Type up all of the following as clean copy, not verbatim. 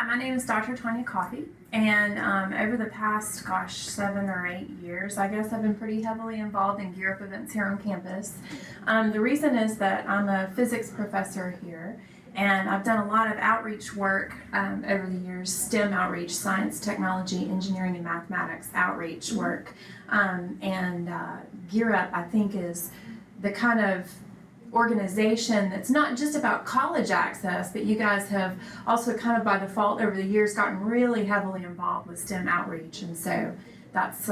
My name is Dr. Tanya Coffey, and over the past, 7 or 8 years, I guess I've been pretty heavily involved in Gear Up events here on campus. The reason is that I'm a physics professor here, and I've done a lot of outreach work over the years, STEM outreach, science, technology, engineering, and mathematics outreach work. Gear Up, I think, is the kind of organization that's not just about college access, but you guys have also kind of by default over the years gotten really heavily involved with STEM outreach, and so that's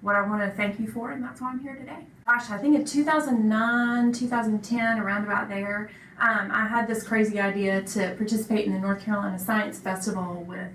what I want to thank you for, and that's why I'm here today. Gosh, I think in 2009, 2010, around about there, I had this crazy idea to participate in the North Carolina Science Festival with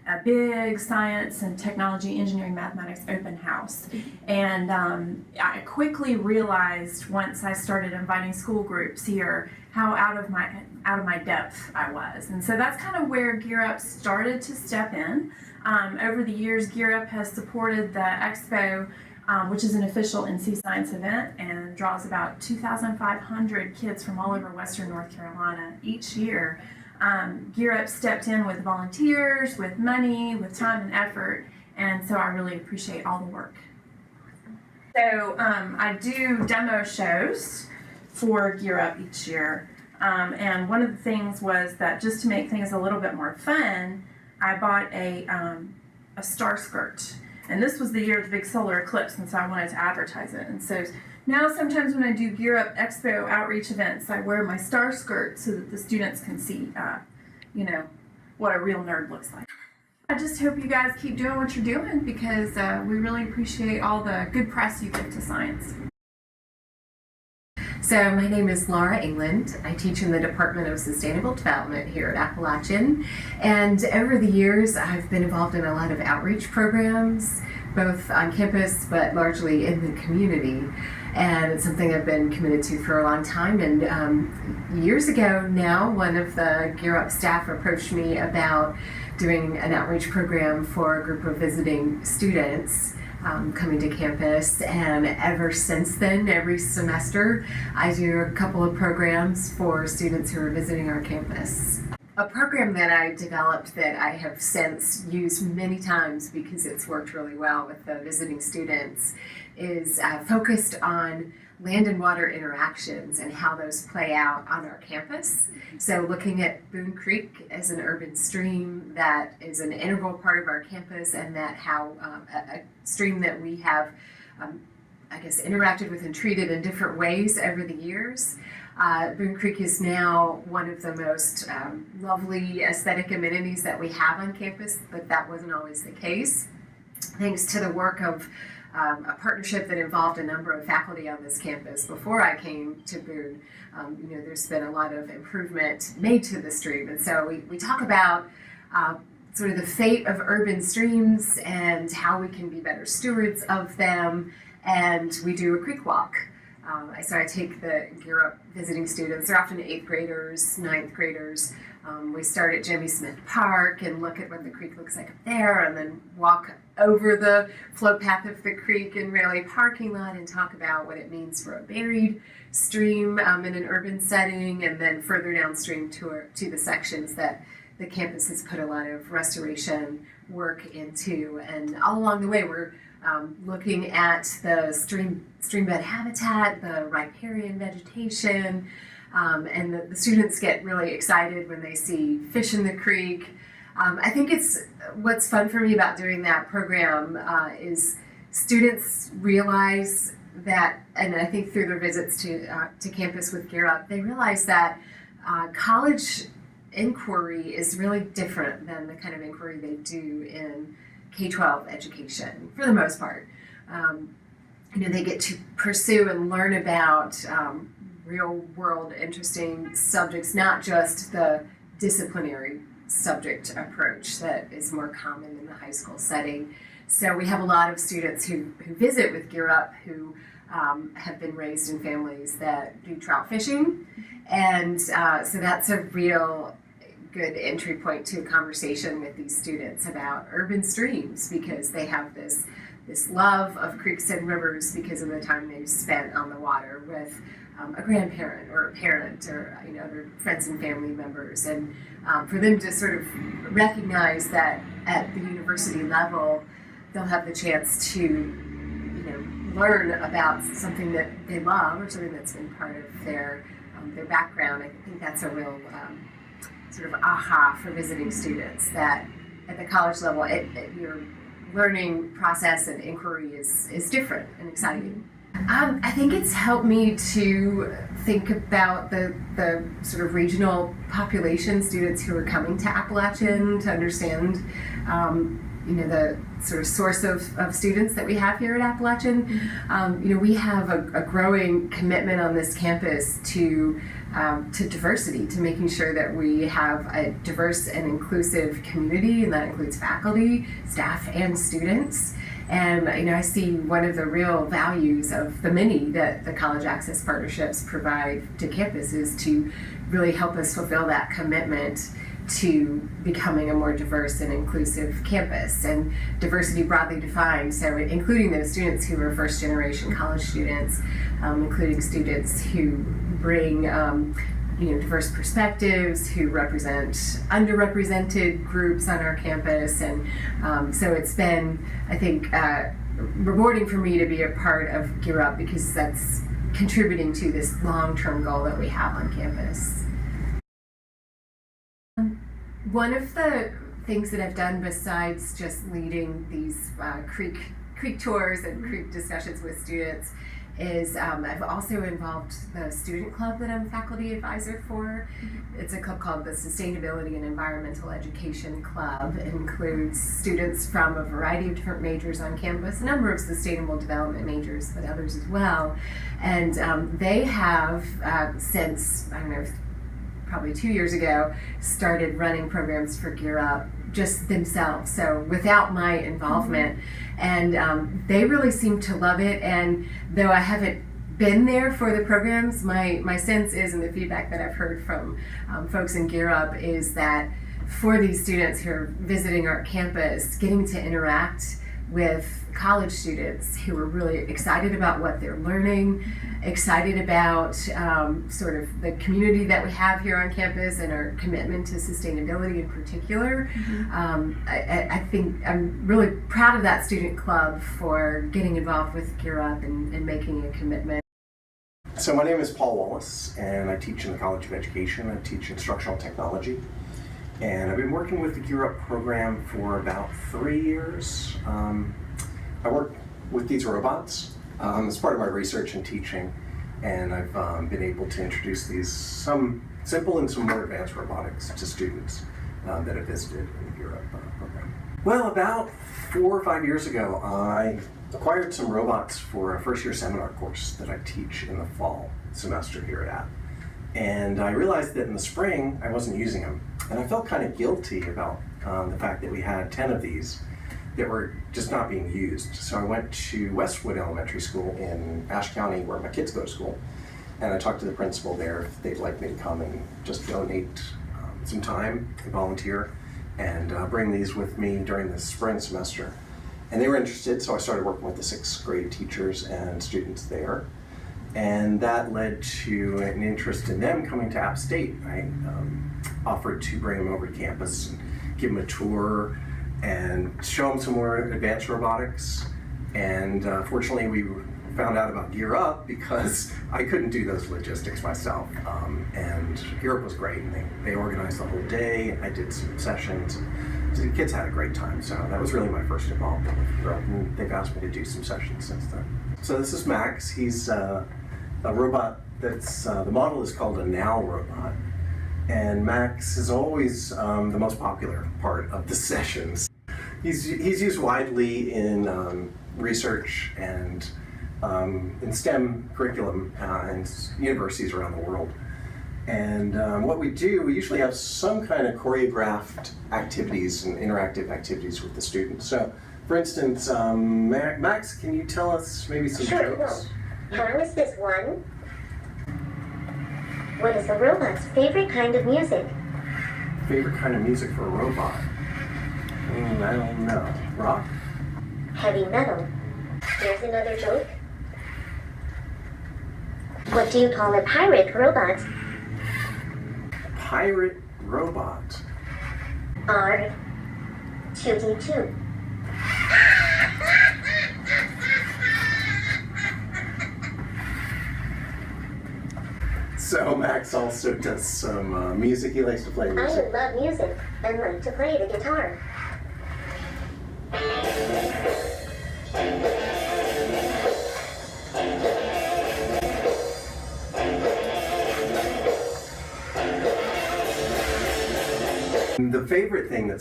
a big science and technology, engineering, mathematics open house. And I quickly realized once I started inviting school groups here how out of my depth I was. And so that's kind of where Gear Up started to step in. Over the years, Gear Up has supported the Expo, which is an official NC Science event and draws about 2,500 kids from all over Western North Carolina each year. Gear Up stepped in with volunteers, with money, with time and effort, and so I really appreciate all the work. So I do demo shows for Gear Up each year, and one of the things was that just to make things a little bit more fun, I bought a star skirt, and this was the year of the big solar eclipse, and so I wanted to advertise it, and so now sometimes when I do Gear Up Expo outreach events, I wear my star skirt so that the students can see, what a real nerd looks like. I just hope you guys keep doing what you're doing because we really appreciate all the good press you give to science. So my name is Laura England. I teach in the Department of Sustainable Development here at Appalachian. And over the years, I've been involved in a lot of outreach programs, both on campus, but largely in the community. And it's something I've been committed to for a long time. And years ago now, one of the Gear Up staff approached me about doing an outreach program for a group of visiting students coming to campus, and ever since then, every semester, I do a couple of programs for students who are visiting our campus. A program that I developed that I have since used many times because it's worked really well with the visiting students is focused on land and water interactions and how those play out on our campus. So looking at Boone Creek as an urban stream that is an integral part of our campus, and that how a stream that we have, interacted with and treated in different ways over the years. Boone Creek is now one of the most lovely aesthetic amenities that we have on campus, but that wasn't always the case. Thanks to the work of a partnership that involved a number of faculty on this campus before I came to Boone, there's been a lot of improvement made to the stream. And so we talk about sort of the fate of urban streams and how we can be better stewards of them. And we do a creek walk. So I take the Gear Up visiting students. They're often 8th graders, 9th graders. We start at Jimmy Smith Park and look at what the creek looks like up there, and then walk over the flow path of the creek in Raleigh parking lot and talk about what it means for a buried stream in an urban setting, and then further downstream to the sections that the campus has put a lot of restoration work into. And all along the way, we're looking at the streambed habitat, the riparian vegetation, and the students get really excited when they see fish in the creek. I think what's fun for me about doing that program is students realize that, and I think through their visits to campus with Gear Up, they realize that college inquiry is really different than the kind of inquiry they do in K-12 education, for the most part. They get to pursue and learn about real world interesting subjects, not just the disciplinary subject approach that is more common in the high school setting. So we have a lot of students who visit with Gear Up who have been raised in families that do trout fishing. And so that's a real good entry point to a conversation with these students about urban streams, because they have this love of creeks and rivers because of the time they've spent on the water with a grandparent or a parent or their friends and family members, and for them to sort of recognize that at the university level they'll have the chance to learn about something that they love or something that's been part of their background. I think that's a real sort of aha for visiting students, that at the college level your learning process and inquiry is different and exciting. I think it's helped me to think about the sort of regional population, students who are coming to Appalachian, to understand the sort of source of students that we have here at Appalachian. We have a growing commitment on this campus to diversity, to making sure that we have a diverse and inclusive community, and that includes faculty, staff, and students. And I see one of the real values of the many that the College Access Partnerships provide to campus is to really help us fulfill that commitment to becoming a more diverse and inclusive campus, and diversity broadly defined, so including those students who are first generation college students, including students who bring diverse perspectives, who represent underrepresented groups on our campus. And so it's been, I think, rewarding for me to be a part of Gear Up, because that's contributing to this long-term goal that we have on campus. One of the things that I've done besides just leading these creek tours and creek discussions with students is I've also involved the student club that I'm faculty advisor for. It's a club called the Sustainability and Environmental Education Club. It includes students from a variety of different majors on campus, a number of sustainable development majors, but others as well. And they have, since, probably 2 years ago, started running programs for Gear Up just themselves, so without my involvement. And they really seem to love it. And though I haven't been there for the programs, my sense is, and the feedback that I've heard from folks in Gear Up, is that for these students who are visiting our campus, getting to interact with college students who are really excited about what they're learning, excited about sort of the community that we have here on campus and our commitment to sustainability in particular. I think I'm really proud of that student club for getting involved with Gear Up and making a commitment. So my name is Paul Wallace, and I teach in the College of Education. I teach instructional technology. And I've been working with the Gear Up program for about 3 years. I work with these robots as part of my research and teaching, and I've been able to introduce some simple and some more advanced robotics to students that have visited in the Gear Up program. Well, about 4 or 5 years ago, I acquired some robots for a first-year seminar course that I teach in the fall semester here at App. And I realized that in the spring, I wasn't using them. And I felt kind of guilty about the fact that we had 10 of these that were just not being used. So I went to Westwood Elementary School in Ashe County, where my kids go to school. And I talked to the principal there if they'd like me to come and just donate some time and volunteer and bring these with me during the spring semester. And they were interested, so I started working with the 6th grade teachers and students there. And that led to an interest in them coming to App State. I offered to bring them over to campus and give them a tour and show them some more advanced robotics. And fortunately, we found out about Gear Up because I couldn't do those logistics myself. And Gear Up was great. And they organized the whole day. I did some sessions. So the kids had a great time. So that was really my first involvement with Gear Up. And they've asked me to do some sessions since then. So this is Max. He's a robot that's, the model is called a Now robot. And Max is always the most popular part of the sessions. He's used widely in research and in STEM curriculum in universities around the world. And what we do, we usually have some kind of choreographed activities and interactive activities with the students. So, for instance, Max, can you tell us maybe some jokes? How is this one? What is a robot's favorite kind of music? Favorite kind of music for a robot? I don't know. Rock? Heavy metal. Here's another joke. What do you call a pirate robot? Pirate robot. R2D2. So Max also does some music. He likes to play I music. love music and like to play the guitar. The favorite thing that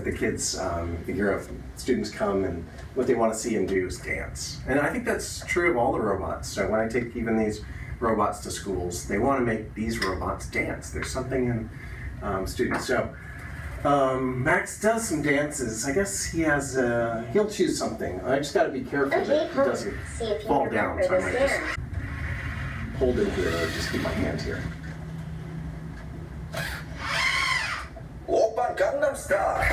the kids, the Gear Up students come and what they want to see and do is dance. And I think that's true of all the robots. So when I take even these robots to schools, they want to make these robots dance. There's something in students. So Max does some dances. I guess he has, he'll choose something. I just got to be careful Okay, that he Paul. doesn't See if you fall remember down. So I this might just dance. hold him here or just keep my hand here. Oppa Gangnam Style.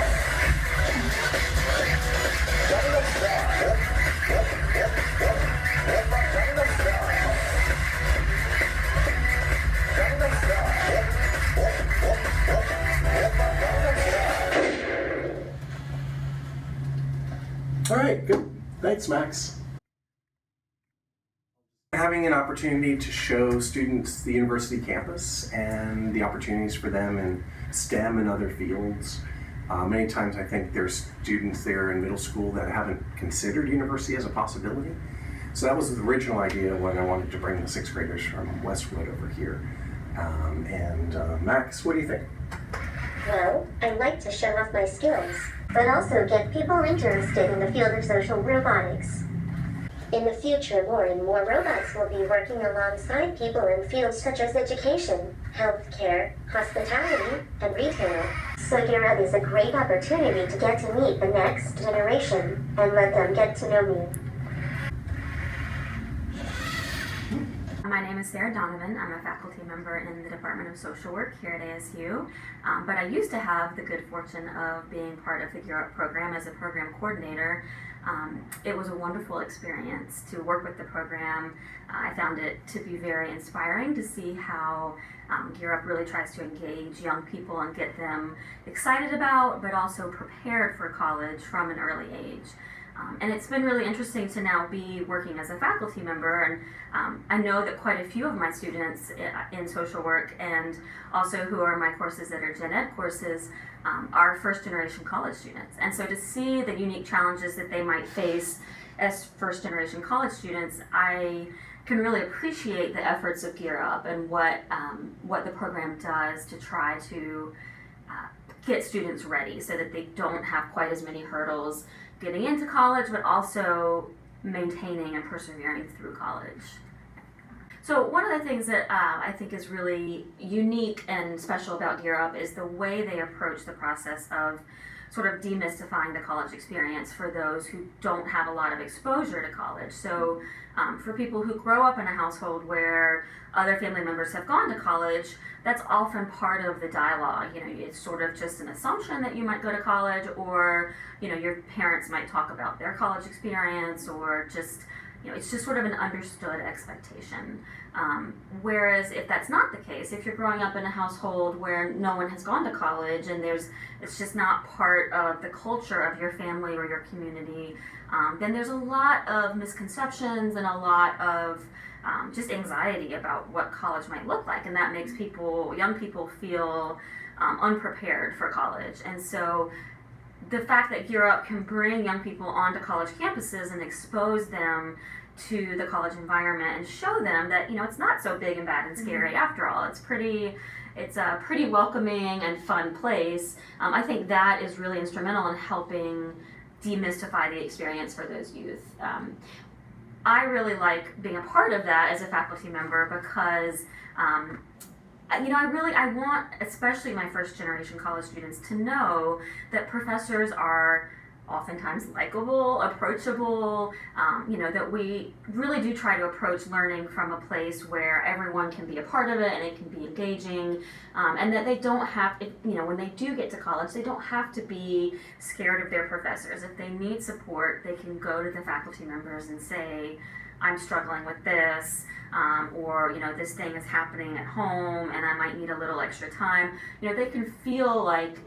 Gangnam Style. Oppa Gangnam Style. Gangnam Style. Oppa Gangnam Style. All right, good. Thanks, Max. Having an opportunity to show students the university campus and the opportunities for them in STEM and other fields. Many times I think there's students there in middle school that haven't considered university as a possibility. So that was the original idea when I wanted to bring the sixth graders from Westwood over here. Max, what do you think? Well, I like to show off my skills, but also get people interested in the field of social robotics. In the future, more and more robots will be working alongside people in fields such as education, healthcare, hospitality, and retail. So Gear Up is a great opportunity to get to meet the next generation and let them get to know me. My name is Sarah Donovan. I'm a faculty member in the Department of Social Work here at ASU, but I used to have the good fortune of being part of the Gear Up program as a program coordinator. It was a wonderful experience to work with the program. I found it to be very inspiring to see how Gear Up really tries to engage young people and get them excited about, but also prepared for college from an early age. And it's been really interesting to now be working as a faculty member, and I know that quite a few of my students in social work and also who are my courses that are gen ed courses are first generation college students. And so to see the unique challenges that they might face as first generation college students, I can really appreciate the efforts of Gear Up and what the program does to try to get students ready so that they don't have quite as many hurdles getting into college, but also maintaining and persevering through college. So one of the things that I think is really unique and special about Gear Up is the way they approach the process of sort of demystifying the college experience for those who don't have a lot of exposure to college. So for people who grow up in a household where other family members have gone to college, that's often part of the dialogue. You know, it's sort of just an assumption that you might go to college, or, you know, your parents might talk about their college experience, or just, you know, it's just sort of an understood expectation. Whereas if that's not the case, if you're growing up in a household where no one has gone to college and it's just not part of the culture of your family or your community, then there's a lot of misconceptions and a lot of just anxiety about what college might look like, and that makes young people feel unprepared for college. And so the fact that Gear Up can bring young people onto college campuses and expose them to the college environment and show them that, you know, it's not so big and bad and scary after all. It's a pretty welcoming and fun place. I think that is really instrumental in helping demystify the experience for those youth. I really like being a part of that as a faculty member because you know, I want especially my first generation college students to know that professors are oftentimes likable, approachable, you know, that we really do try to approach learning from a place where everyone can be a part of it and it can be engaging, and that they don't have, you know, when they do get to college, they don't have to be scared of their professors. If they need support, they can go to the faculty members and say, I'm struggling with this, or this thing is happening at home and I might need a little extra time. They can feel like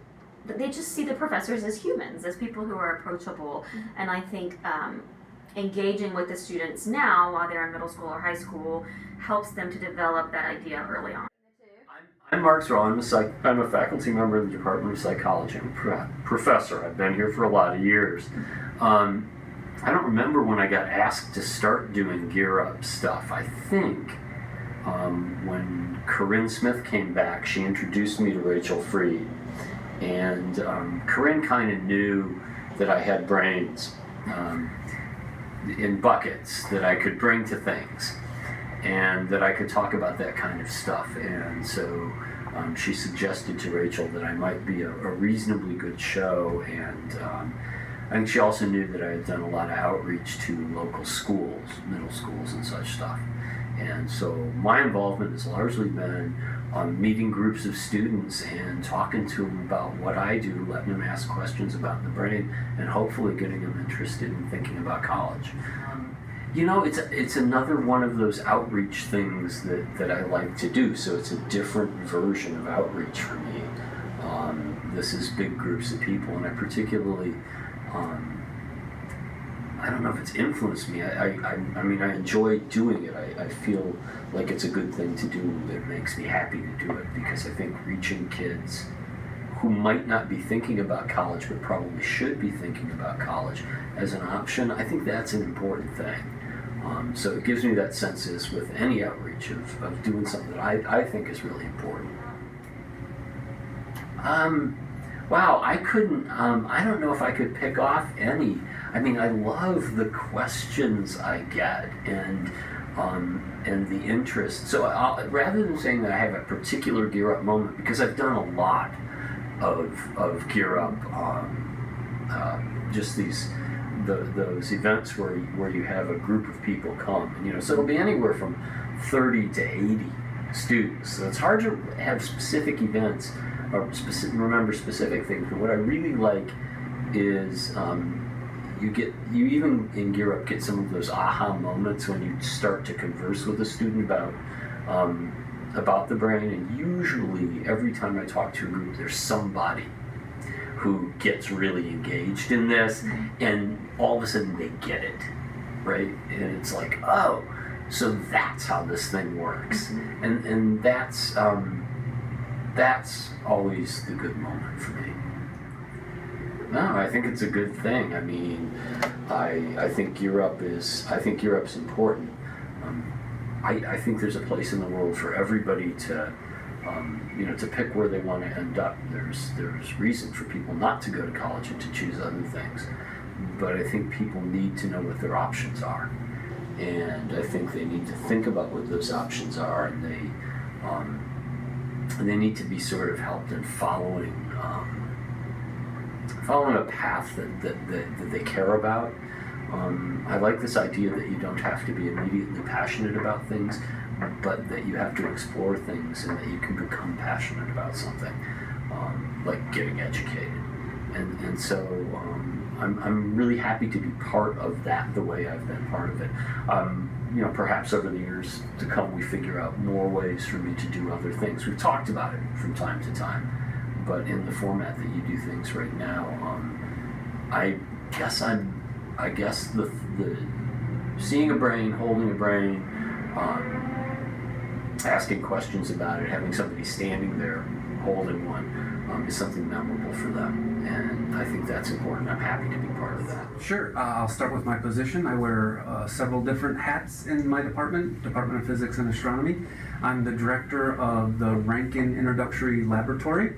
they just see the professors as humans, as people who are approachable. And I think engaging with the students now while they're in middle school or high school helps them to develop that idea early on. I'm Mark Zorn. I'm a faculty member of the Department of Psychology. I'm a professor. I've been here for a lot of years. I don't remember when I got asked to start doing Gear Up stuff. I think when Corinne Smith came back, she introduced me to Rachel Freed. And Corinne kind of knew that I had brains in buckets that I could bring to things, and that I could talk about that kind of stuff. And so she suggested to Rachel that I might be a reasonably good show. And I think she also knew that I had done a lot of outreach to local schools, middle schools and such stuff. And so my involvement has largely been meeting groups of students and talking to them about what I do, letting them ask questions about the brain, and hopefully getting them interested in thinking about college. It's another one of those outreach things that I like to do. So it's a different version of outreach for me. This is big groups of people, and I particularly, I don't know if it's influenced me. I mean, I enjoy doing it. I feel like it's a good thing to do. It makes me happy to do it, because I think reaching kids who might not be thinking about college but probably should be thinking about college as an option, I think that's an important thing. So it gives me that sense, as with any outreach, of doing something that I think is really important. Wow, I couldn't, I don't know if I could pick off any. I mean, I love the questions I get and the interest. So rather than saying that I have a particular Gear Up moment, because I've done a lot of Gear Up, just those events where you have a group of people come, and, so it'll be anywhere from 30 to 80 students. So it's hard to have specific events or remember specific things. But what I really like is you even in Gear Up get some of those aha moments when you start to converse with a student about the brain. And usually every time I talk to a group, there's somebody who gets really engaged in this, and all of a sudden they get it, right? And it's like, oh, so that's how this thing works. And that's always the good moment for me. No, I think it's a good thing. I mean, I think Gear Up's important. I think there's a place in the world for everybody to pick where they want to end up. There's reason for people not to go to college and to choose other things. But I think people need to know what their options are. And I think they need to think about what those options are, and they need to be sort of helped in following a path that they care about. I like this idea that you don't have to be immediately passionate about things, but that you have to explore things, and that you can become passionate about something, like getting educated. And so I'm really happy to be part of that the way I've been part of it. Perhaps over the years to come we figure out more ways for me to do other things. We've talked about it from time to time, but in the format that you do things right now, I guess the seeing a brain, holding a brain, asking questions about it, having somebody standing there holding one, is something memorable for them, and I think that's important. I'm happy to be part of that. Sure. I'll start with my position. I wear several different hats in my Department of Physics and Astronomy. I'm the director of the Rankin Introductory Laboratory,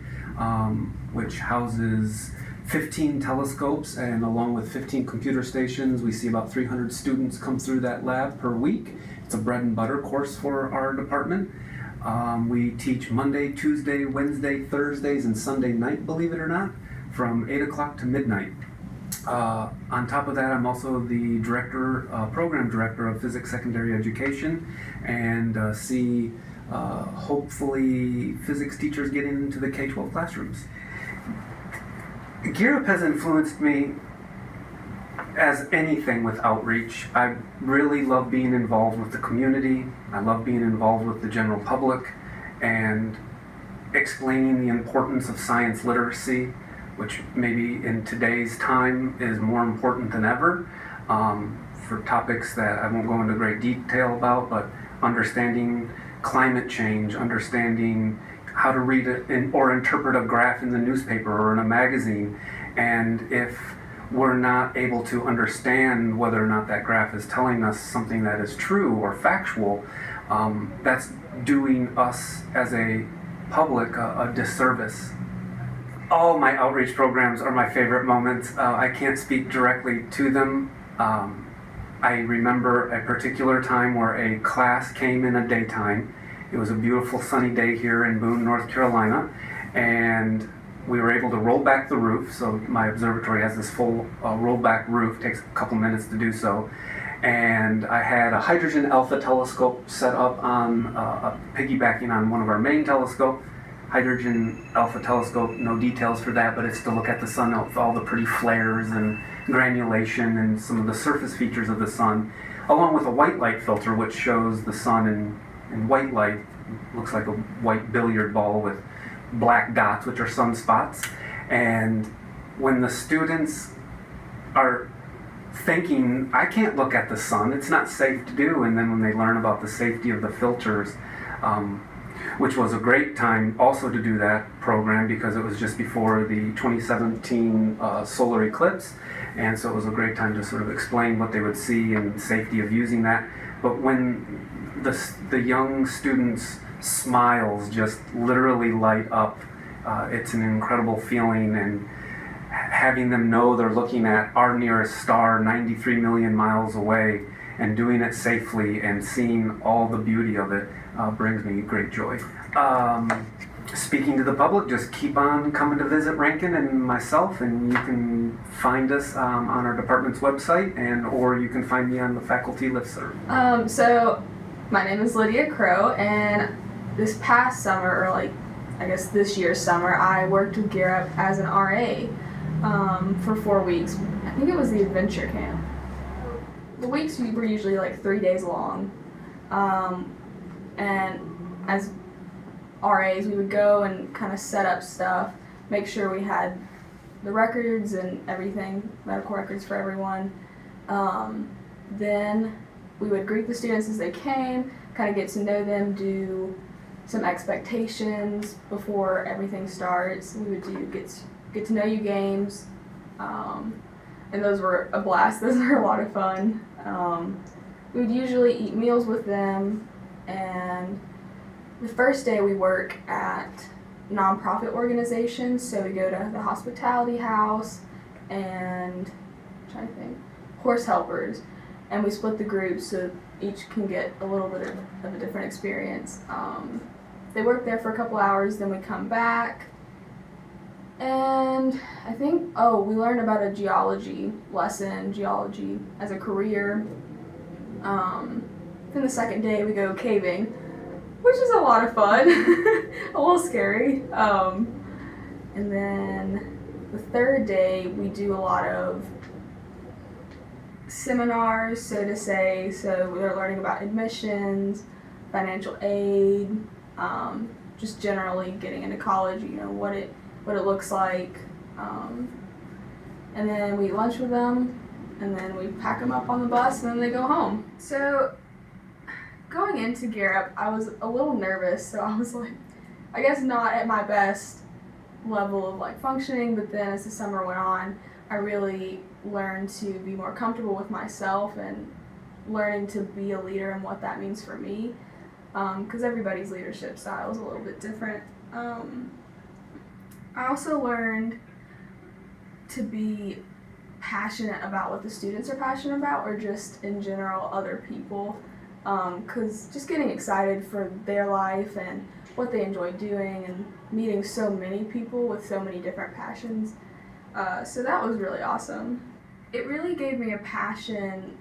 which houses 15 telescopes, and along with 15 computer stations, we see about 300 students come through that lab per week. It's a bread and butter course for our department. We teach Monday, Tuesday, Wednesday, Thursdays, and Sunday night, believe it or not, from 8 o'clock to midnight. On top of that, I'm also the program director of Physics Secondary Education, and see hopefully physics teachers getting into the K-12 classrooms. Gear Up has influenced me as anything with outreach, I really love being involved with the community. I love being involved with the general public and explaining the importance of science literacy, which maybe in today's time is more important than ever, for topics that I won't go into great detail about, but understanding climate change, understanding how to read or interpret a graph in the newspaper or in a magazine, and if we're not able to understand whether or not that graph is telling us something that is true or factual, that's doing us as a public a disservice. All my outreach programs are my favorite moments. I can't speak directly to them. I remember a particular time where a class came in a daytime. It was a beautiful sunny day here in Boone, North Carolina, and we were able to roll back the roof. So my observatory has this full rollback roof, takes a couple minutes to do so. And I had a hydrogen alpha telescope set up on piggybacking on one of our main telescopes. Hydrogen alpha telescope, no details for that, but it's to look at the sun with all the pretty flares and granulation and some of the surface features of the sun, along with a white light filter which shows the sun in white light. Looks like a white billiard ball with black dots, which are sunspots. And when the students are thinking, I can't look at the sun, it's not safe to do, and then when they learn about the safety of the filters, which was a great time also to do that program because it was just before the 2017 solar eclipse, and so it was a great time to sort of explain what they would see and safety of using that. But when the young students' smiles just literally light up, it's an incredible feeling, and having them know they're looking at our nearest star 93 million miles away and doing it safely and seeing all the beauty of it brings me great joy. Speaking to the public, just keep on coming to visit Rankin and myself, and you can find us on our department's website, or you can find me on the faculty listserv. So my name is Lydia Crow, and this past summer, or I guess this year's summer, I worked with Gear Up as an RA for 4 weeks. I think it was the adventure camp. The weeks were usually 3 days long, and as RAs we would go and kind of set up stuff, make sure we had the records and everything, medical records for everyone. Then we would greet the students as they came, kind of get to know them, do some expectations before everything starts. We would do get to know you games, and those were a blast. Those were a lot of fun. We would usually eat meals with them, and the first day we work at nonprofit organizations, so we go to the Hospitality House and Horse Helpers, and we split the groups so each can get a little bit of a different experience. They work there for a couple hours, then we come back, and I think, we learned about a geology lesson, geology as a career. Then the second day we go caving, which is a lot of fun, a little scary. And then the third day we do a lot of seminars, so to say. So we're learning about admissions, financial aid, just generally getting into college, what it looks like. And then we eat lunch with them, and then we pack them up on the bus, and then they go home. So going into Gear Up, I was a little nervous, so I was I guess not at my best level of functioning, but then as the summer went on, I really learned to be more comfortable with myself and learning to be a leader and what that means for me, because everybody's leadership style is a little bit different. I also learned to be passionate about what the students are passionate about, or just in general other people, because just getting excited for their life and what they enjoy doing and meeting so many people with so many different passions. So that was really awesome. It really gave me a passion,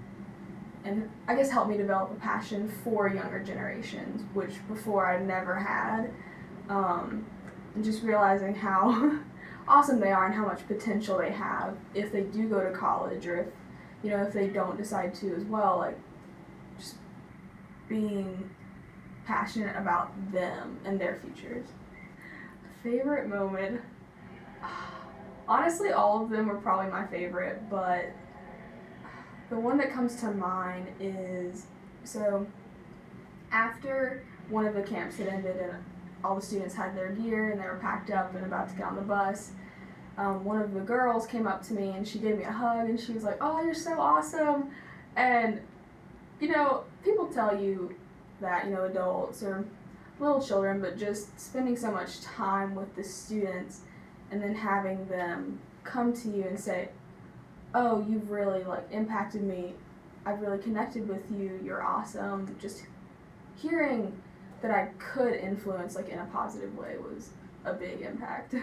and I guess helped me develop a passion for younger generations, which before I never had. And just realizing how awesome they are and how much potential they have if they do go to college, or if you know, if they don't decide to as well, like just being passionate about them and their futures. Favorite moment? Honestly, all of them are probably my favorite, but the one that comes to mind is, so after one of the camps had ended and all the students had their gear and they were packed up and about to get on the bus, one of the girls came up to me and she gave me a hug and she was like, "Oh, you're so awesome." And, you know, people tell you that, you know, adults or little children, but just spending so much time with the students and then having them come to you and say, "Oh, you've really like impacted me. I've really connected with you. You're awesome." Just hearing that I could influence like in a positive way was a big impact.